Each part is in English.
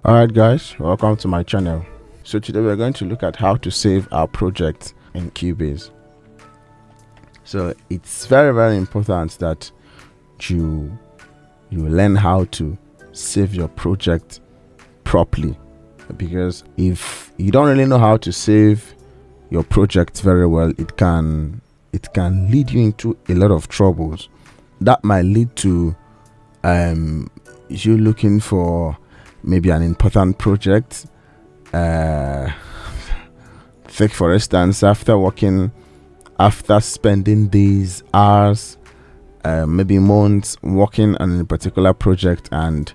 Alright guys, welcome to my channel. So today we're going to look at how to save our project in Cubase. So it's very important that you learn how to save your project properly, because if you don't really know how to save your project very well, it can lead you into a lot of troubles that might lead to you looking for maybe an important project. Take for instance, after spending days, hours, maybe months working on a particular project, and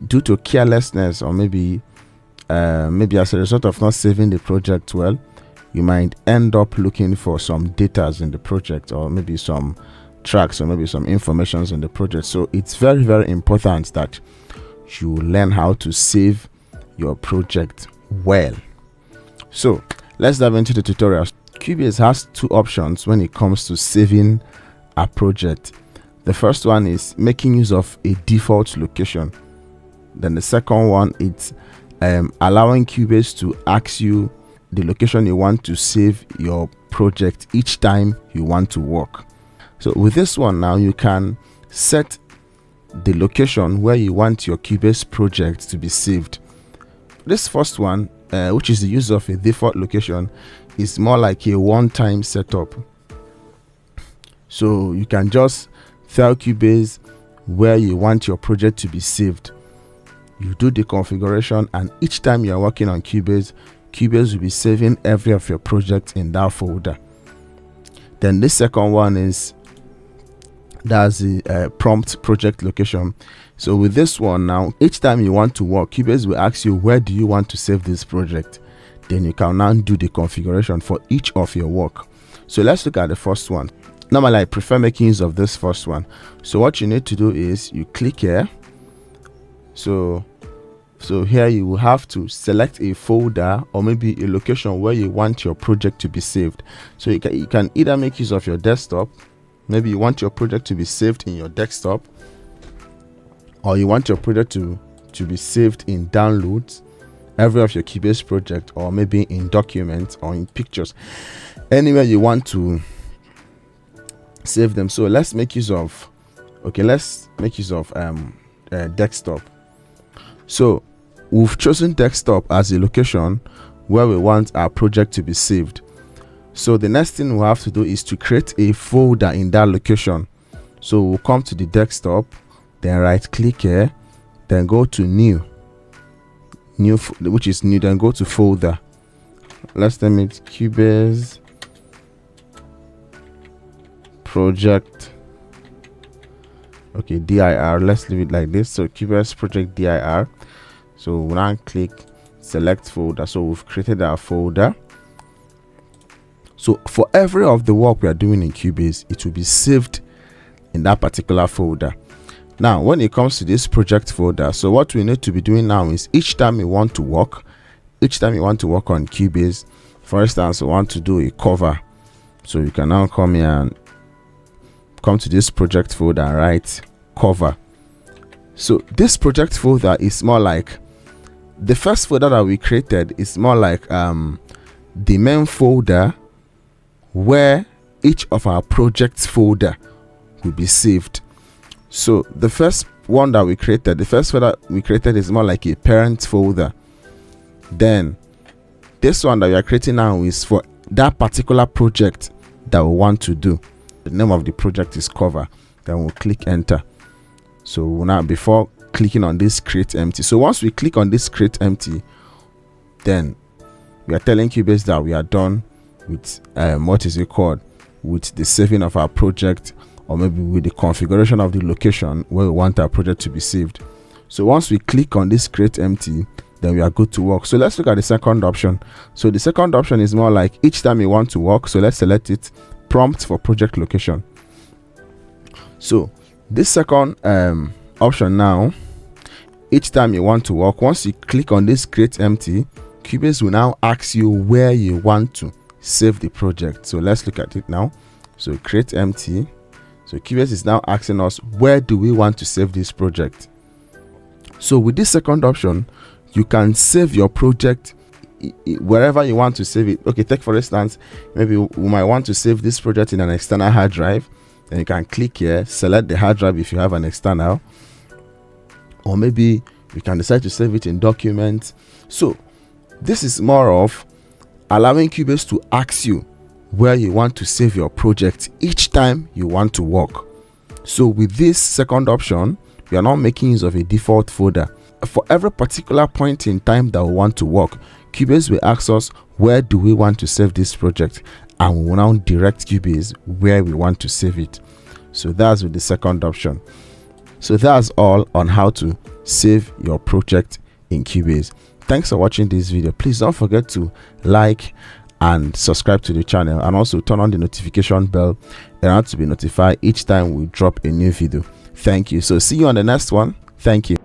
due to carelessness or maybe as a result of not saving the project well, you might end up looking for some data in the project, or maybe some tracks, or maybe some informations in the project. So it's very important that you learn how to save your project well. So let's dive into the tutorial. Cubase has two options when it comes to saving a project. The first one is making use of a default location. Then the second one is allowing Cubase to ask you the location you want to save your project each time you want to work. So with this one now, you can set the location where you want your Cubase project to be saved. This first one, which is the use of a default location, is more like a one-time setup. So you can just tell Cubase where you want your project to be saved. You do the configuration, and each time you are working on Cubase will be saving every of your projects in that folder. Then the second one is that's the prompt project location. So with this one now, each time you want to work, Cubase will ask you, where do you want to save this project? Then you can now do the configuration for each of your work. So let's look at the first one. Normally I prefer making use of this first one. So what you need to do is you click here. So here you will have to select a folder or maybe a location where you want your project to be saved. So you can either make use of your desktop. Maybe you want your project to be saved in your desktop, or you want your project to be saved in downloads, every of your Cubase project, or maybe in documents or in pictures, anywhere you want to save them. So let's make use of desktop. So we've chosen desktop as a location where we want our project to be saved. So the next thing we'll have to do is to create a folder in that location. So we'll come to the desktop, then right click here, then go to new, which is new, then go to folder. Let's name it Cubase project, okay, dir. Let's leave it like this. So Cubase project dir. So we'll now click select folder. So we've created our folder. So for every of the work we are doing in Cubase, it will be saved in that particular folder. Now when it comes to this project folder, so what we need to be doing now is each time you want to work on Cubase, for instance, we want to do a cover. So you can now come here and come to this project folder and write cover. So this project folder is more like the first folder that we created, is more like the main folder where each of our projects folder will be saved. So the first one that we created, the first folder we created, is more like a parent folder. Then this one that we are creating now is for that particular project that we want to do. The name of the project is cover. Then we'll click enter. So now, before clicking on this create empty, so once we click on this create empty, then we are telling Cubase that we are done with with the saving of our project, or maybe with the configuration of the location where we want our project to be saved. So once we click on this create empty, then we are good to work. So let's look at the second option. So the second option is more like each time you want to work. So let's select it, prompt for project location. So this second option now, each time you want to work, once you click on this create empty, Cubase will now ask you where you want to save the project. So let's look at it now. So create empty. So Cubase is now asking us, where do we want to save this project? So with this second option, you can save your project wherever you want to save it. Okay, take for instance, maybe we might want to save this project in an external hard drive. Then you can click here, select the hard drive if you have an external, or maybe you can decide to save it in documents. So this is more of allowing Cubase to ask you where you want to save your project each time you want to work. So with this second option, we are not making use of a default folder. For every particular point in time that we want to work, Cubase will ask us where do we want to save this project, and we will now direct Cubase where we want to save it. So that's with the second option. So that's all on how to save your project in Cubase. Thanks for watching this video. Please don't forget to like and subscribe to the channel, and also turn on the notification bell in order to be notified each time we drop a new video. Thank you. So see you on the next one. Thank you.